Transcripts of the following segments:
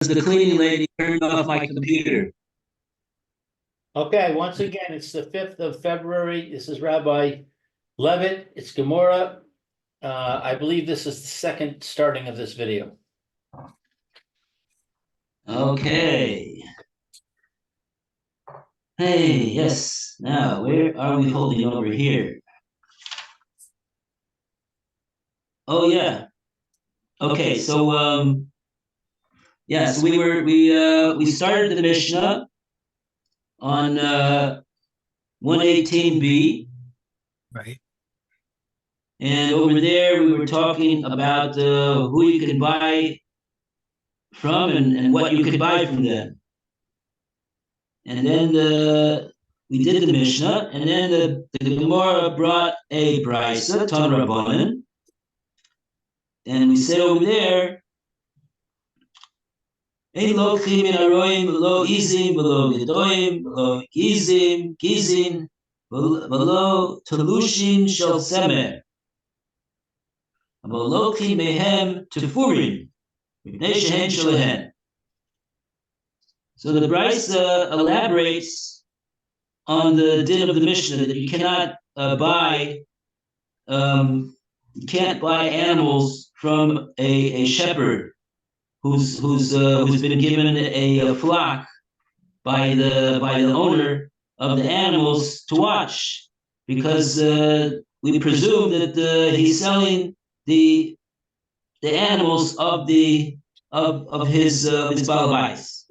the cleaning lady turned off my computer. Okay, once again, it's the 5th of February. This is Rabbi Levitt. It's Gemora. I believe this is the second starting of this video. Okay. Hey, yes. Now, where are we holding over here? Oh, yeah. Okay, so yes, we started the Mishnah on 118b. Right. And over there, we were talking about who you can buy from and what you could buy from them. And then we did the Mishnah, and then the Gemora brought a brisa, Tan Rabbanan, and we said over there, Ein lochim min aroim v'lo izim v'lo gedoim v'lo gizin v'lo telushin shel semer. But lochim mehem tefurim mipnei shehen shelahen. So the brisa elaborates on the din of the Mishnah that you cannot you can't buy animals from a shepherd who's been given a flock by the owner of the animals to watch, because we presume that he's selling the animals of his balabais.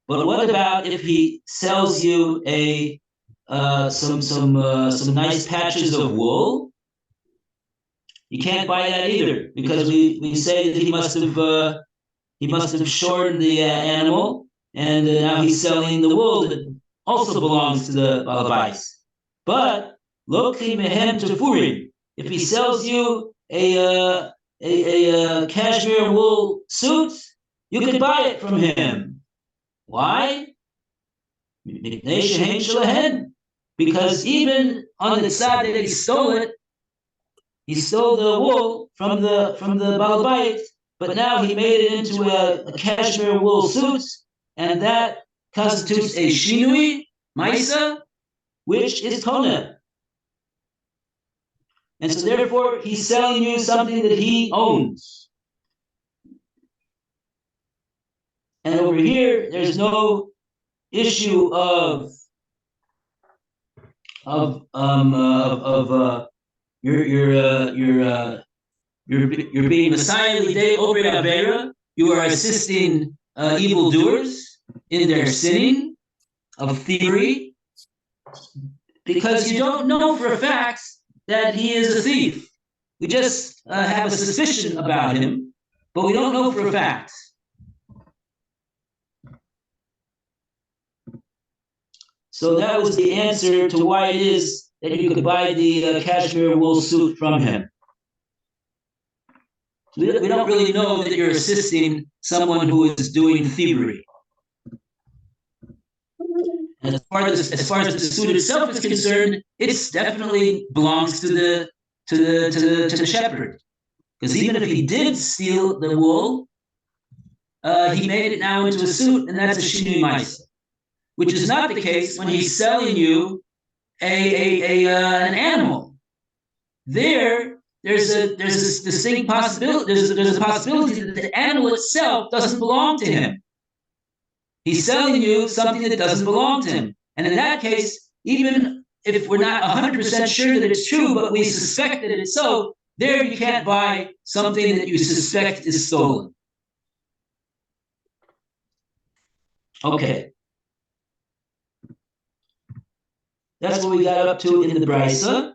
But what about if he sells you some nice patches of wool? You can't buy that either, because we say that he must have shorn the animal, and now he's selling the wool that also belongs to the balabais. But loki mehem tefurim, if he sells you a cashmere wool suit, you can buy it from him. Why? Because even on the side that he stole it, he stole the wool from the balabait, but now he made it into a cashmere wool suit, and that constitutes a shinui, maisa, which is kona. And so therefore, he's selling you something that he owns. And over here, there's no issue of you're being Messiah Lidei Obre Avera. You are assisting evildoers in their sinning of thievery, because you don't know for a fact that he is a thief. We just have a suspicion about him, but we don't know for a fact. So that was the answer to why it is that you could buy the cashmere wool suit from him. We don't really know that you're assisting someone who is doing thievery. And as far as the suit itself is concerned, it definitely belongs to the shepherd. Because even if he did steal the wool, he made it now into a suit, and that's a shinui maisa, which is not the case when he's selling you an animal. There's a distinct possibility. There's a possibility that the animal itself doesn't belong to him. He's selling you something that doesn't belong to him. And in that case, even if we're not 100% sure that it's true, but we suspect that it's so, there you can't buy something that you suspect is stolen. Okay. That's what we got up to in the brisa.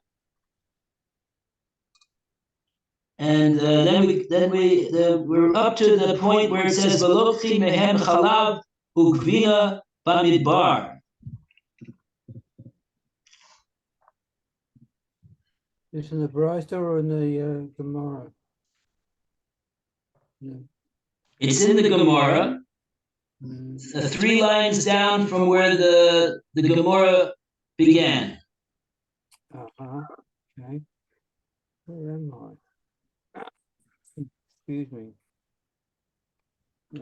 And then we're up to the point where it says V'lochi mehem chalav ugvina bamidbar. Is in the brisa or in the Gemara? No. It's in the Gemara. 3 lines down from where the Gemara began. Okay. Where am I? Excuse me.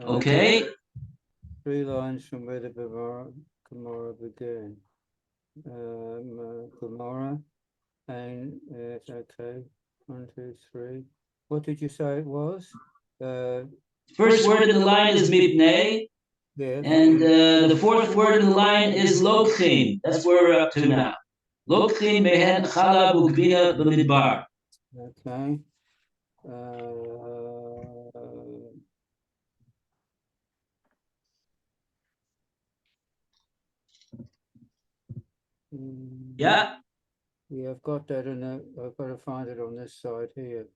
Okay. 3 lines from where the Gemora began. Gemora, and it's okay. 1, 2, 3. What did you say it was? First word in the line is mipnei, Yes. and the fourth word in the line is lokchin. That's where we're up to now. Lokchin mehen chalab ugvina b'midbar. Okay. Yeah. Yeah, I've got that in there. I've got to find it on this side here.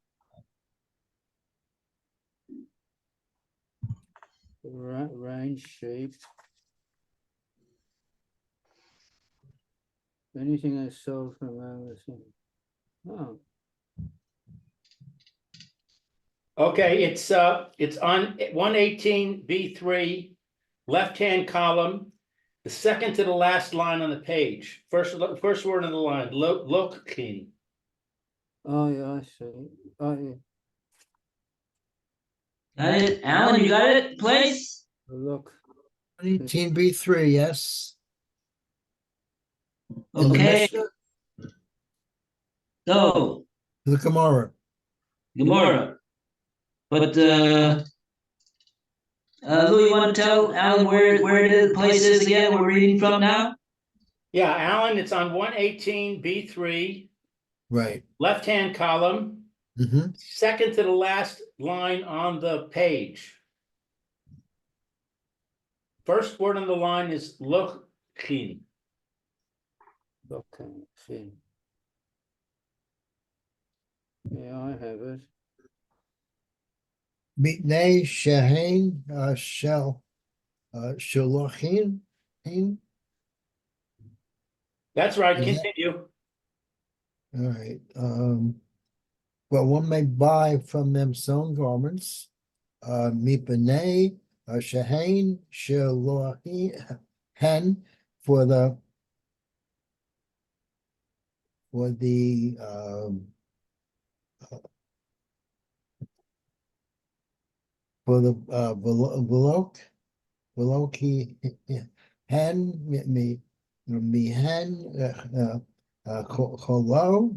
Range sheep. Anything that's sold from Amazon. Oh, Okay, it's on 118B3, left-hand column, the second to the last line on the page. First word in the line, lokchin. oh yeah, I see. Oh yeah, Got it? Alan, you got it? Place? look. 18B3, yes. In the Okay. Mishnah, So, the Gemara. Gemora. But Lou, you want to tell Alan where the place is again we're reading from now? Yeah, Alan, it's on 118B3, Right. left-hand column, Mm-hmm. second to the last line on the page. First word on the line is lokchin. Okay, see. Yeah, I have it. Mitnei shehain shel shalochin. That's right, Is that- continue. All right. Well, one may buy from them sewn garments. Mipnei shehain shalochin hen for the Veloki hen me hen kolo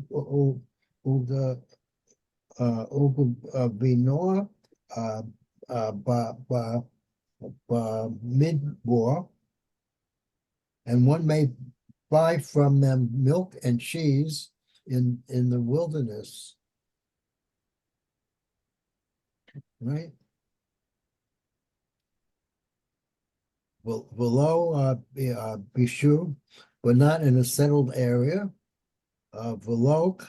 uga binoa ba midbor, and one may buy from them milk and cheese in the wilderness, right? Below Bishu, but not in a settled area. Velok,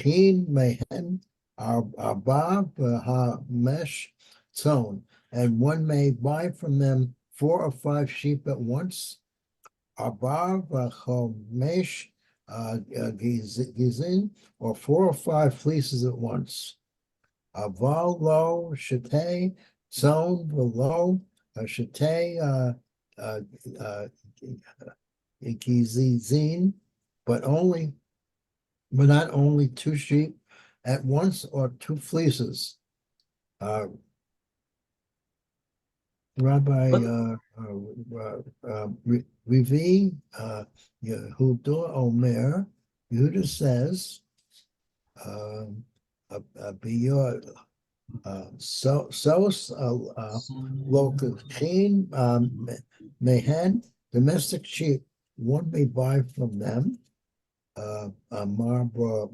Chin Mehen, Arba, Ha Mesh, Tzon, and one may buy from them 4 or 5 sheep at once. Arba, Chomesh, Gizin, or 4 or 5 fleeces at once. Aval lo Shetei, Tzon below. Shetei Gizin, but not only 2 sheep at once or 2 fleeces. Rabbi Rivi Yehuda Omer, Yehuda says, Lokachin Mehen, domestic sheep, one may buy from them. Marbra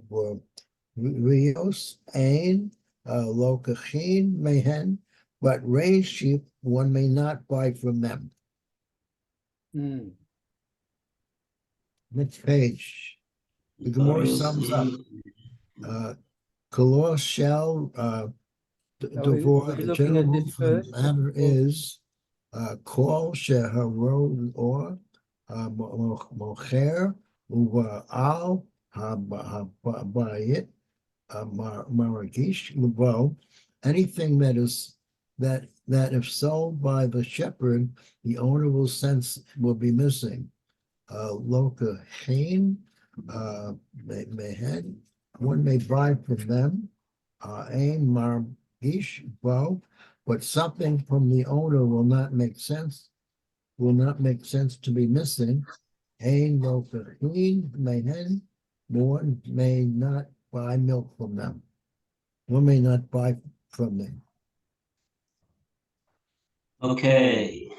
Rios, Ain, Lokachin Mehen, but range sheep one may not buy from them. Next page. The Gemara sums up. Kolor shall Devor, the general rule for the matter is Kol Sheharo or Mocher Al Habayit Maragish Lebo, anything that if sold by the shepherd, the owner will be missing. Loka Hain Mehen, one may buy from them. Ain Margish Bo, but something from the owner will not make sense to be missing. Ein lo kachin mehen, one may not buy milk from them. One may not buy from them. Okay.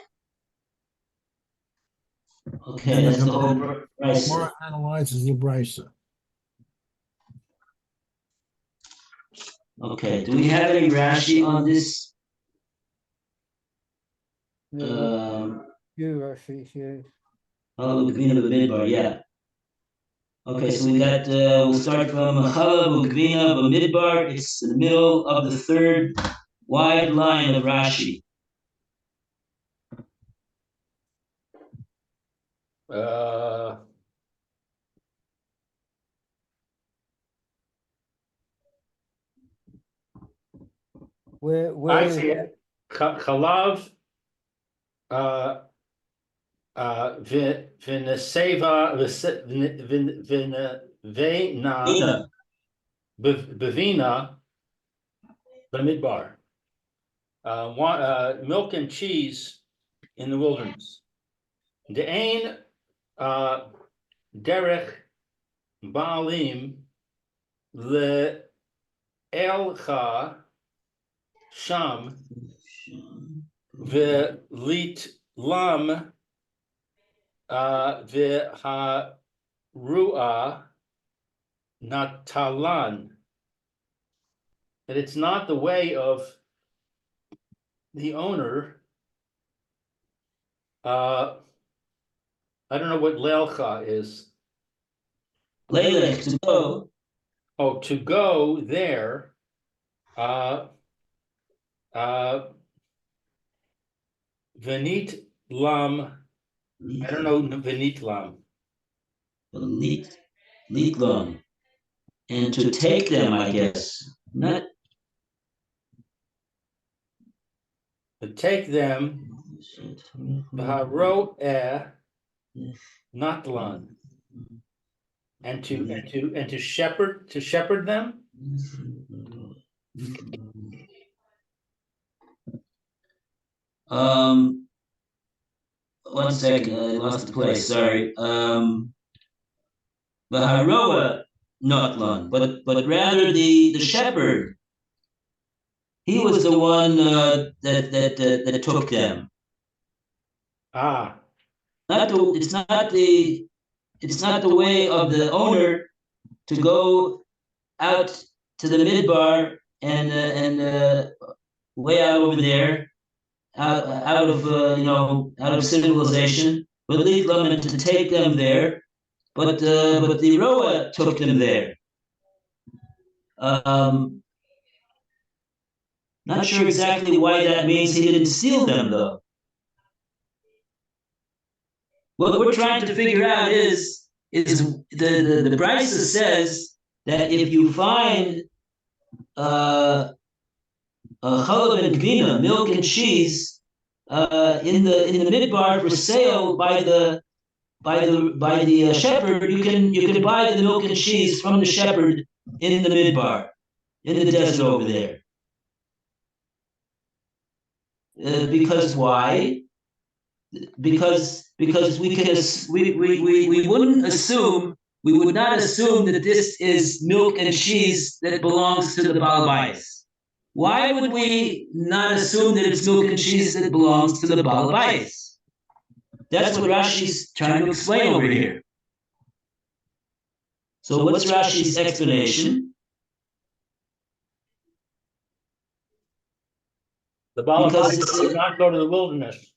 Okay, And that's then the whole price. Gemora analyzes the brisa. Okay, do we have any Rashi on this? You Rashi, yes. Oh, Gvina B'Midbar, yeah. Okay, so we got, we'll start from Chalab Gvina B'Midbar. It's in the middle of the third wide line of Rashi. Where I is see it? it. Chalav, v'neseva, v'na, bevina, b'midbar. Milk and cheese in the wilderness. De'ain, derech, baalim, le'elcha, sham, ve'lit lam, ve'harua, natalan. That it's not the way of the owner. I don't know what leilcha is. Leilech, to go. Oh, to go there. Venit lam. I don't know venit lam. Leet Lom. And to take them, I guess. Not. To take them. Haro natlan. And to shepherd them. One second, I lost the place. Sorry. Baharoa, not Lon, but rather the shepherd. He was the one that took them. Ah, It's not the way of the owner to go out to the midbar and way out over there, out of out of civilization, but lead them to take them there. But the Roa took them there. Not sure exactly why that means he didn't steal them, though. What we're trying to figure out is the Brisa says that if you find a chalab and gvina, milk and cheese, in the midbar for sale by the shepherd, you can buy the milk and cheese from the shepherd in the midbar, in the desert over there. Because why? Because we wouldn't assume, we would not assume that this is milk and cheese that belongs to the Baal Bayis. Why would we not assume that it's milk and cheese that belongs to the Baal Bayis? That's what Rashi's trying to explain over here. So what's Rashi's explanation? the Baal Because did not go to the wilderness.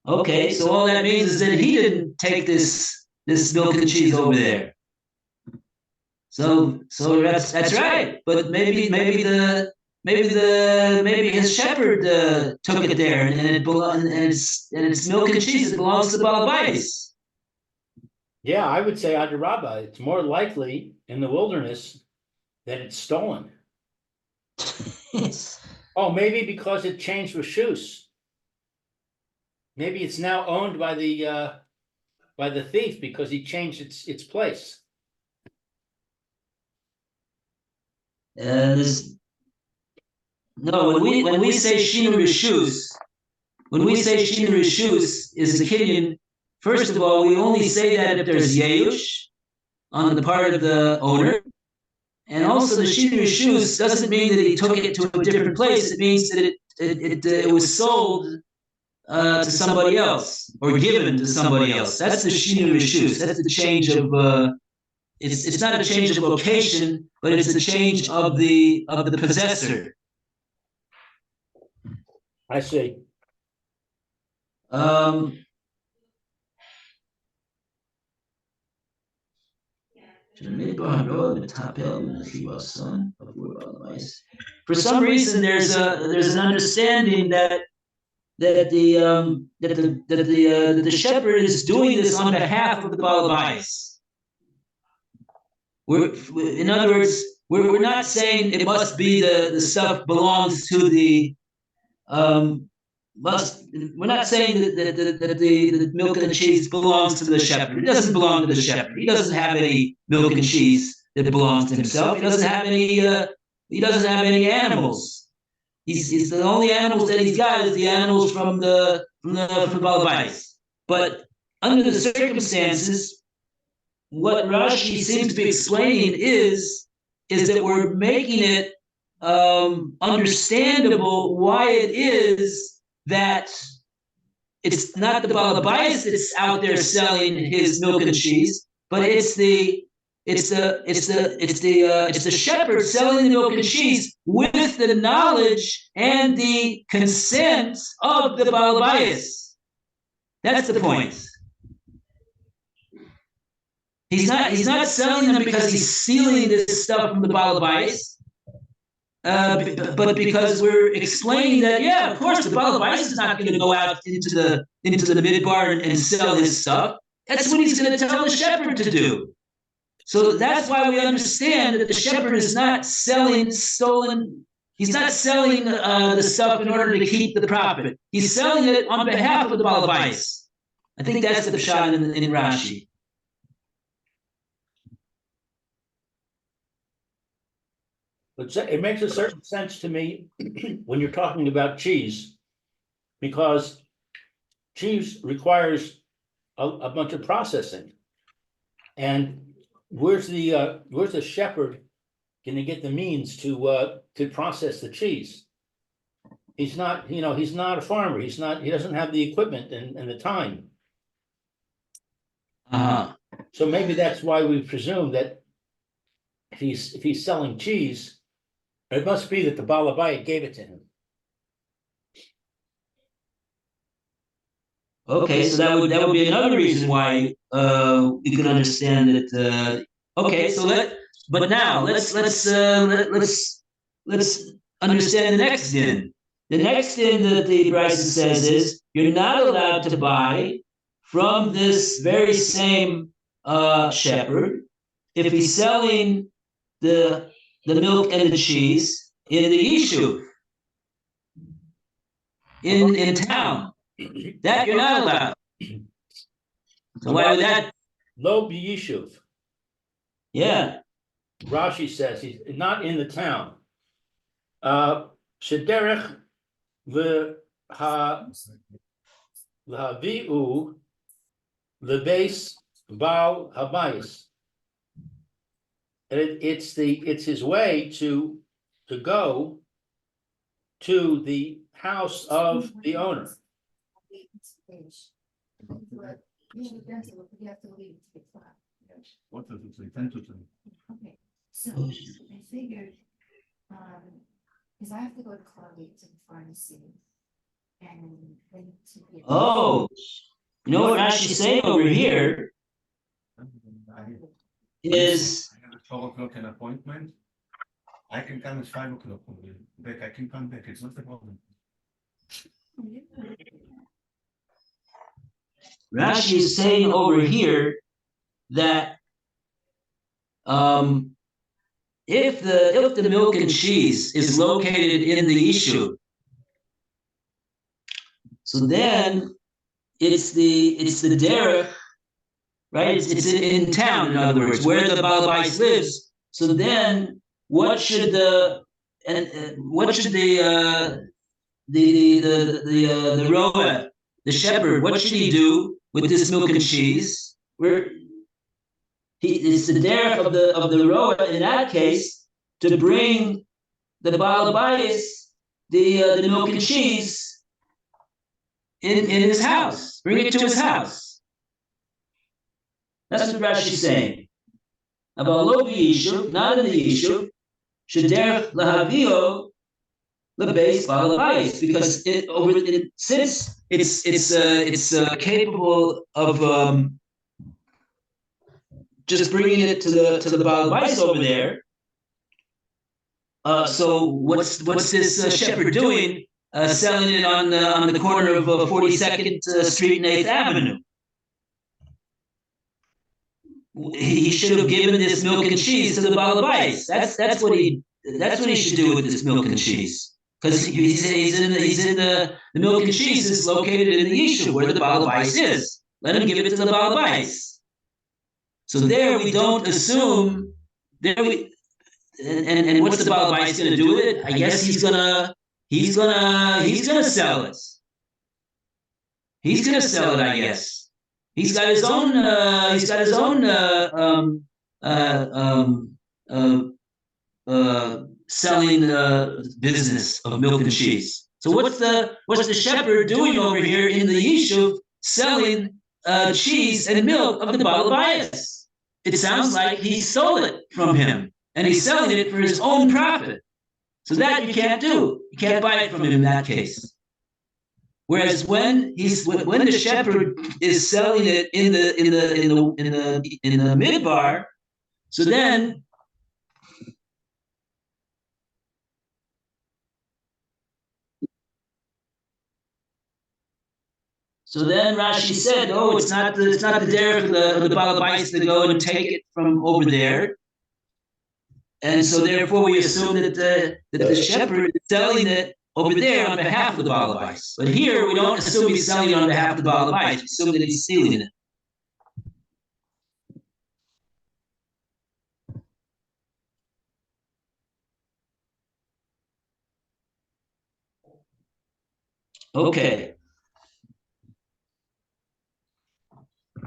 Okay, so all that means is that he didn't take this milk and cheese over there. So that's right. But maybe his shepherd took it there, and it's milk and cheese that belongs to the Baal Bayis. Yeah, I would say under Rabbah, it's more likely in the wilderness that it's stolen. Oh, maybe because it changed Rishus. Maybe it's now owned by the thief because he changed its place. This No, when we say Shinu Rishus, when we say Shinu Rishus is the Kinyan, first of all, we only say that if there's Yeush on the part of the owner. And also the Shinu Rishus doesn't mean that he took it to a different place. It means that it was sold to somebody else or given to somebody else. That's the Shinu Rishus. That's the change of it's not a change of location, but it's a change of the possessor. I see. For some reason, there's an understanding that the shepherd is doing this on behalf of the Baal Bayis. In other words, we're not saying it must be the stuff belongs to the we're not saying that the milk and the cheese belongs to the shepherd. It doesn't belong to the shepherd. He doesn't have any milk and cheese that belongs to himself. He doesn't have any animals. He's the only animals that he's got is the animals from the Baal Bayis. But under the circumstances, what Rashi seems to be explaining is that we're making it understandable why it is that it's not the Baal Bayis that's out there selling his milk and cheese, but it's the shepherd selling the milk and cheese with the knowledge and the consent of the Baal Bayis. That's the point. He's not selling them because he's stealing this stuff from the Baal Bayis. But because we're explaining that, yeah, of course, the Baal Bayis is not going to go out into the midbar and sell his stuff. That's what he's going to tell the shepherd to do. So that's why we understand that the shepherd is not selling stolen. He's not selling the stuff in order to keep the profit. He's selling it on behalf of the Baal Bayis. I think that's the pshat in Rashi. It makes a certain sense to me when you're talking about cheese, because cheese requires a bunch of processing. And where's the shepherd going to get the means to process the cheese? He's not a farmer. He doesn't have the equipment and the time. So maybe that's why we presume that if he's selling cheese, it must be that the Baal Bayis gave it to him. Okay, so that would be another reason why we can understand that. Okay, so let's understand the next din. The next din that the Brisa says is you're not allowed to buy from this very same shepherd if he's selling the milk and the cheese in the Yishuv, in town. That you're not allowed. So why would that? Lo b'yishuv. Yeah. Rashi says he's not in the town. Shederech l'havi'u lebeis Baal Habayis. It's his way to go to the house of the owner. What does it say? 10 to 10. Okay, so I figured, because I have to go to Chloe to the pharmacy, and then to get. Oh, you know what Rashi's saying over here is. I have at 12 o'clock an appointment. I can come at 5 o'clock back. I can come back. It's not a problem. Rashi is saying over here that if the milk and cheese is located in the issue, so then it's the derech, right? It's in town, in other words, where the Baal Bayis lives. So then, what should and what should the roa, the shepherd, what should he do with this milk and cheese? It's the derech of the roa in that case to bring the Baal Bayis the milk and cheese in his house, bring it to his house. That's what Rashi's saying. About lo b'yishuv, not in the yishuv, shederech lahavio lebase Baal Bayis, because since it's capable of just bringing it to the Baal Bayis over there. So what's this shepherd doing? Selling it on the corner of 42nd Street and 8th Avenue. He should have given this milk and cheese to the Baal Bayis. That's what he should do with this milk and cheese. Because he's in the milk and cheese is located in the Yishuv where the Baal Bayis is. Let him give it to the Baal Bayis. So there we don't assume and what's the Baal Bayis going to do with it? I guess he's gonna sell it. He's gonna sell it, I guess. He's got his own selling business of milk and cheese. So what's the shepherd doing over here in the Yishuv selling cheese and milk of the Baal Bayis? It sounds like he stole it from him and he's selling it for his own profit. So that you can't do. You can't buy it from him in that case. Whereas when the shepherd is selling it in the midbar, so then Rashi said, "Oh, it's not the derech of the Baal Bayis to go and take it from over there." And so therefore we assume that the shepherd is selling it over there on behalf of the Baal Bayis. But here we don't assume he's selling it on behalf of the Baal Bayis. We assume that he's stealing it. Okay.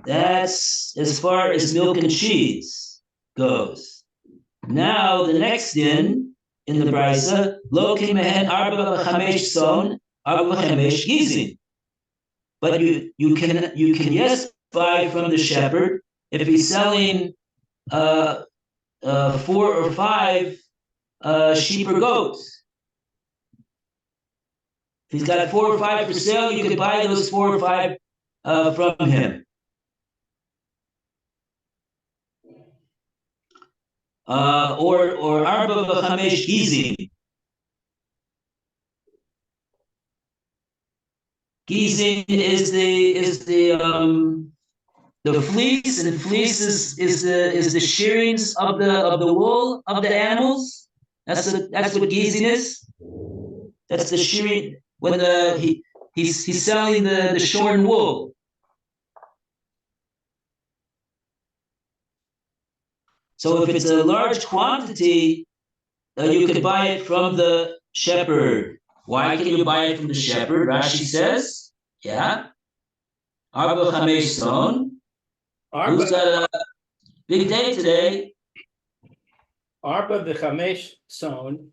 That's as far as milk and cheese goes. Now the next din in the brisa, lo kimehen arba chamesh son, arba chamesh gizin. But you can yes buy from the shepherd if he's selling 4 or 5 sheep or goats. If he's got 4 or 5 for sale, you can buy those 4 or 5 from him. Or arba v'chamesh gizin. Gizin is the fleece, and fleece is the shearings of the wool of the animals. That's what gizin is. That's the shearing when he's selling the shorn wool. So if it's a large quantity, you could buy it from the shepherd. Why can you buy it from the shepherd? Rashi says, yeah. Arba chamesh son. Who's got a big day today? Arba v'chamesh son,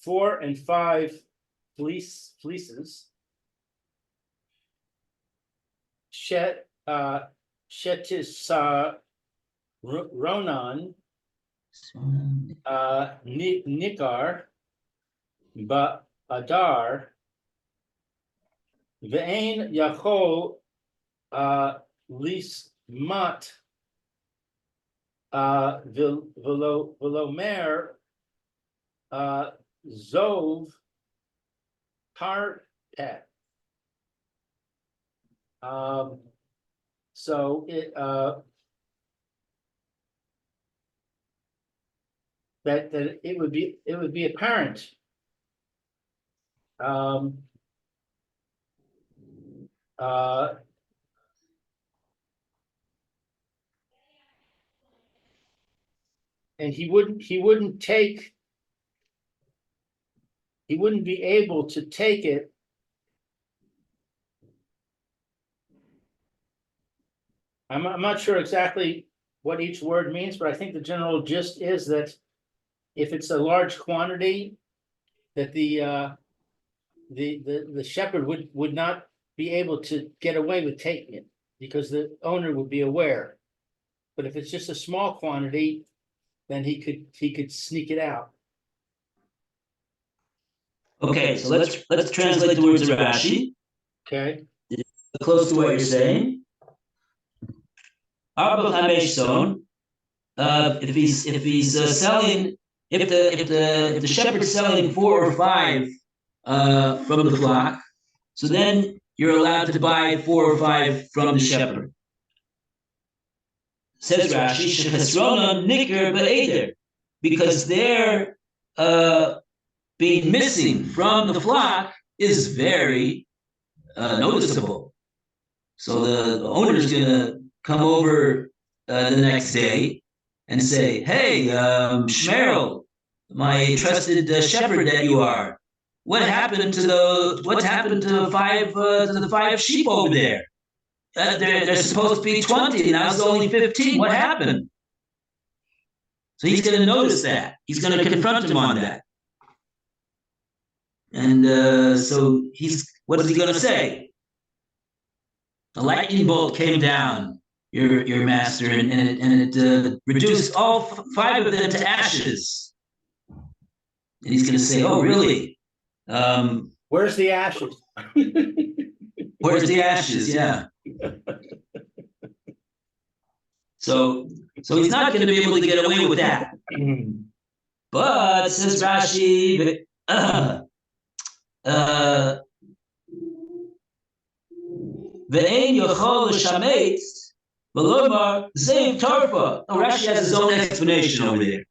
4 and 5 fleeces. Shetis Ronan, Nikar, Ba'adar, Ve'ein Yachol, Lismat, Velomer, Zov, Tarpet. So it that it would be apparent and he wouldn't take he wouldn't be able to take it. I'm not sure exactly what each word means, but I think the general gist is that if it's a large quantity, that the shepherd would not be able to get away with taking it because the owner would be aware. But if it's just a small quantity, then he could sneak it out. Okay, so let's translate the words of Rashi, Okay, close to what you're saying. Arba chamesh son. If he's selling, if the shepherd's selling 4 or 5 from the flock, so then you're allowed to buy 4 or 5 from the shepherd. Says Rashi, shechesronon nikr be'eder, because their being missing from the flock is very noticeable. So the owner is going to come over the next day and say, "Hey, Shmerel, my trusted shepherd that you are, what happened to the 5 sheep over there? They're supposed to be 20, now it's only 15. What happened?" So he's going to notice that. He's going to confront him on that. And so what is he going to say? The lightning bolt came down, your master, and it reduced all 5 of them to ashes. And he's going to say, "Oh, really? where's the ashes? Where's the ashes?" Yeah. So he's not going to be able to get away with that. But says Rashi, Ve'ein yochol l'shametz v'lomar zev tarfa. Oh, Rashi has his own explanation over there.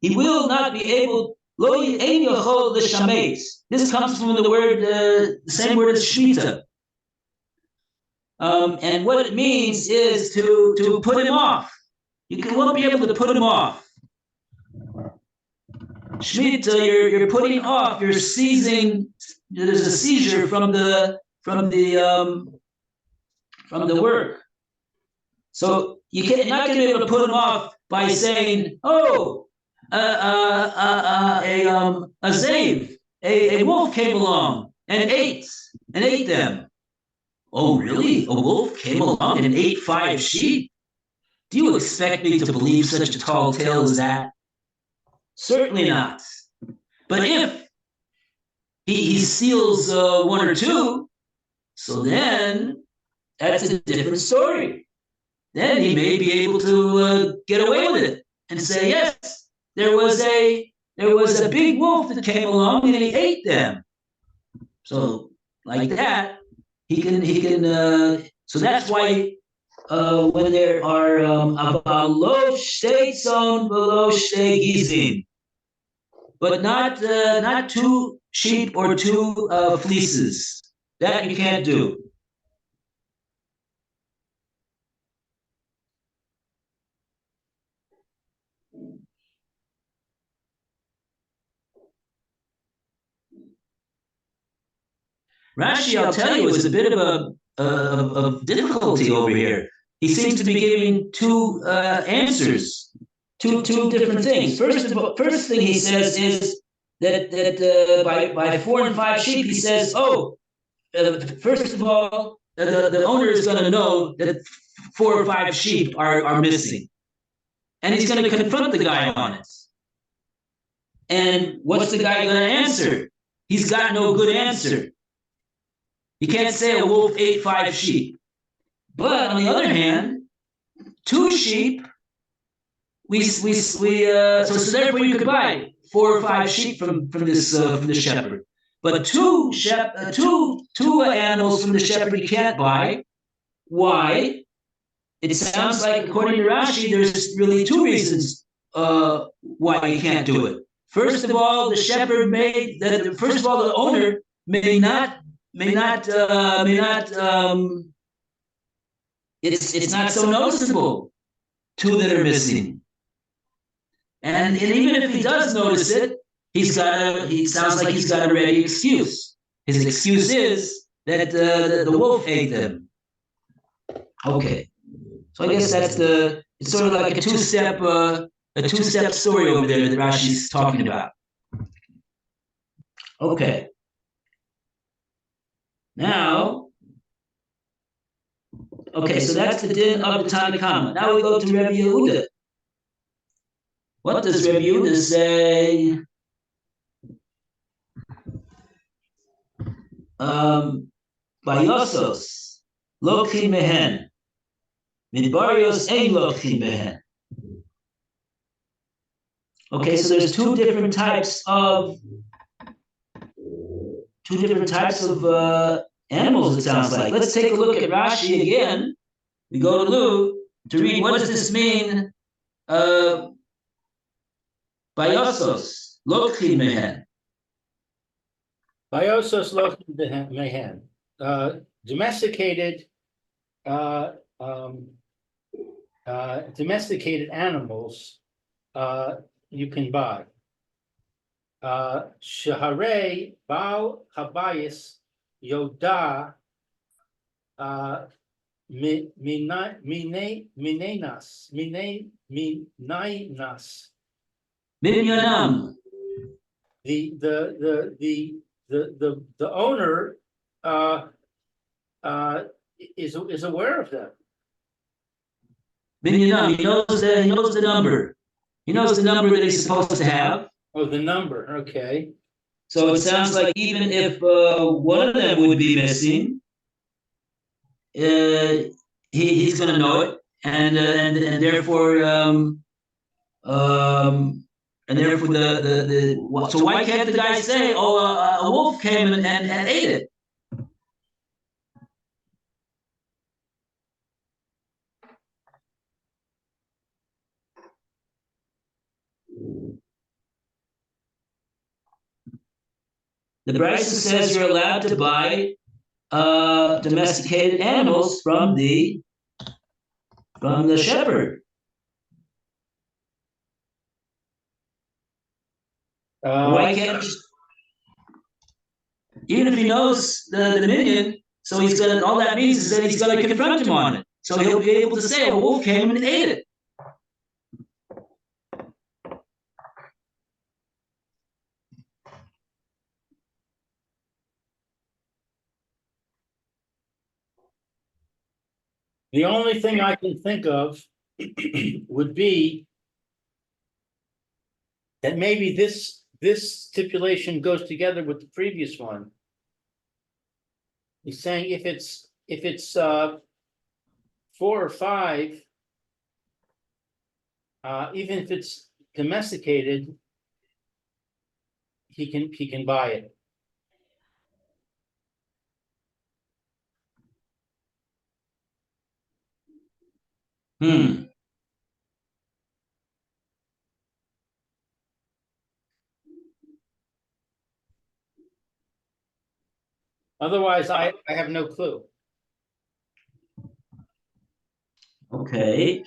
He will not be able. Lo ein yochol l'shametz. This comes from the word, the same word as shmita. And what it means is to put him off. You won't be able to put him off. Shmita, you're putting off. You're seizing. There's a seizure from the work. So you're not going to be able to put him off by saying, "Oh, a zave, a wolf came along and ate them." Oh, really? A wolf came along and ate 5 sheep? Do you expect me to believe such a tall tale as that? Certainly not. But if he steals 1 or 2, so then that's a different story. Then he may be able to get away with it and say, "Yes, there was a big wolf that came along and he ate them." So like that, he can. So that's why when there are avalo shtei tzon v'lo shtei gizim, but not 2 sheep or 2 fleeces, that you can't do. Rashi, I'll tell you, is a bit of difficulty over here. He seems to be giving 2 answers, two different things. First thing he says is that by 4 and 5 sheep, he says, "Oh, first of all, the owner is going to know that 4 or 5 sheep are missing, and he's going to confront the guy on it." And what's the guy going to answer? He's got no good answer. You can't say a wolf ate 5 sheep. But on the other hand, 2 sheep, so therefore you could buy 4 or 5 sheep from the shepherd. But two animals from the shepherd you can't buy. Why? It sounds like, according to Rashi, there's really 2 reasons why you can't do it. First of all, the shepherd first of all, the owner may not. It's not so noticeable, 2 that are missing. And even if he does notice it, he sounds like he's got a ready excuse. His excuse is that the wolf ate them. Okay. So I guess it's sort of like a two-step story over there that Rashi's talking about. Okay. Now, okay, so that's the din of the Tanakama. Now we go to Rebbe Yehuda. What does Rebbe Yehuda say? Bayosos, lokhi mehen. Midbarios ein lokhi mehen. Okay, so there's two different types of animals, it sounds like. Let's take a look at Rashi again. We go to Luke to read what does this mean? Bayosos, lokhi mehen. Biosos lokhi mehen. Domesticated animals you can buy. Shaharei Baal Habayis Yoda Minainas. Minyanam. The owner is aware of them. Minyanam, he knows the number. He knows the number that he's supposed to have. Oh, the number, okay. So it sounds like even if one of them would be missing, he's going to know it, and therefore so why can't the guy say, oh, a wolf came and ate it? The Brisa says you're allowed to buy domesticated animals from the shepherd. Why can't even if he knows the minion? So he's gonna. All that means is that he's gonna confront him on it. So he'll be able to say, "A wolf came and ate it." The only thing I can think of would be that maybe this stipulation goes together with the previous one. He's saying if it's 4 or 5, even if it's domesticated, he can buy it. Otherwise, I have no clue. Okay.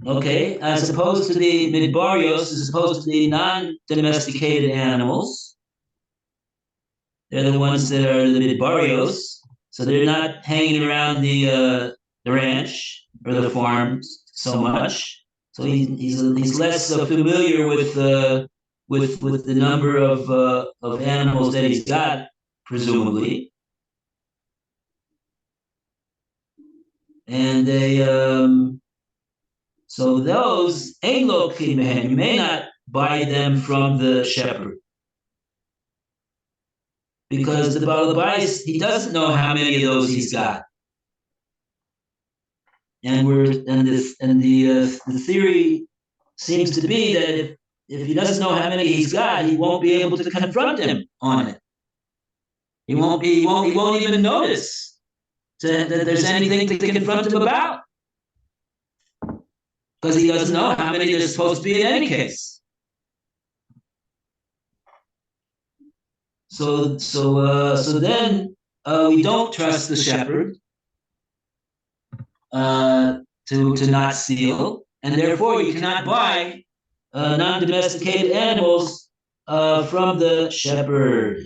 Okay, as opposed to the midbarios, as opposed to the non-domesticated animals, they're the ones that are the midbarios, so they're not hanging around the ranch or the farms so much. So he's less familiar with the number of animals that he's got, presumably, and they so those ain't located. You may not buy them from the shepherd because the Balabais, he doesn't know how many of those he's got. And the theory seems to be that if he doesn't know how many he's got, he won't be able to confront him on it. He won't even notice that there's anything to confront him about, because he doesn't know how many there's supposed to be in any case. So then we don't trust the shepherd to not steal, and therefore you cannot buy non-domesticated animals from the shepherd.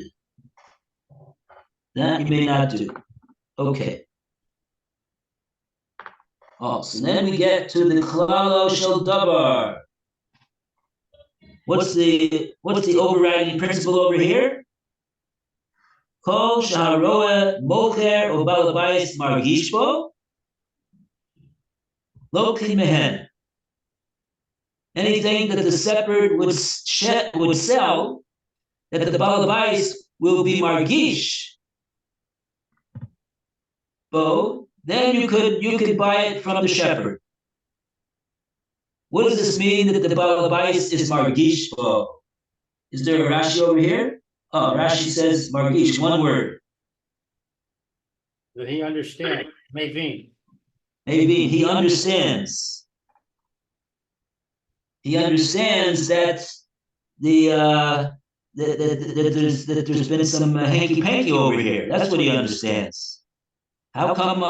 That you may not do. Okay. Oh, so then we get to the klalo shel davar. What's the overriding principle over here? Kol shaharoa mocher o balabayis margish bo lo mehen. Anything that the shepherd would sell, that the balabais will be margish bo, then you could buy it from the shepherd. What does this mean that the balabais is margish bo? Is there a Rashi over here? Oh, Rashi says margish, one word. That he understands, maybe. Maybe he understands. He understands that that there's been some hanky panky over here. That's what he understands. How come?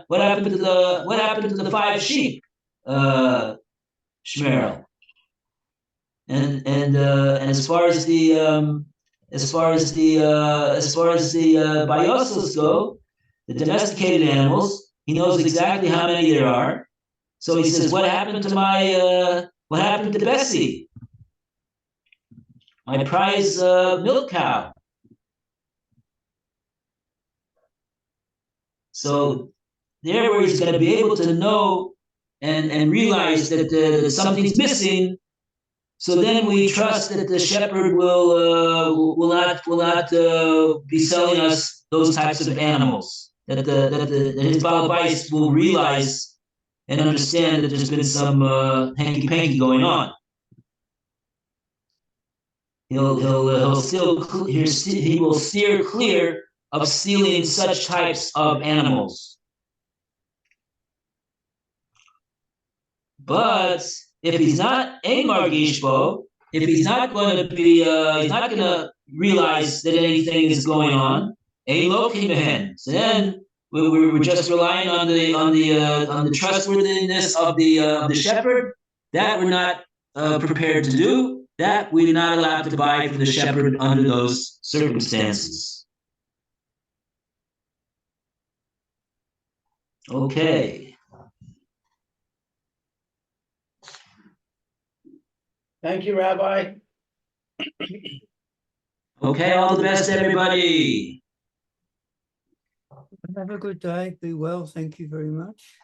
What happened to the 5 sheep, Shmerel? And as far as the biosos go, the domesticated animals, he knows exactly how many there are. So he says, what happened to Bessie, my prize milk cow? So there, where he's going to be able to know and realize that something's missing. So then we trust that the shepherd will not be selling us those types of animals. That his balabais will realize and understand that there's been some hanky panky going on. He will steer clear of stealing such types of animals. But if he's not a margishbo, if he's not going to be, he's not going to realize that anything is going on. A lokimehen. So then we're just relying on the trustworthiness of the shepherd. That we're not prepared to do. That we're not allowed to buy from the shepherd under those circumstances. Okay. Thank you, Rabbi. Okay, all the best, everybody. Have a good day. Be well. Thank you very much.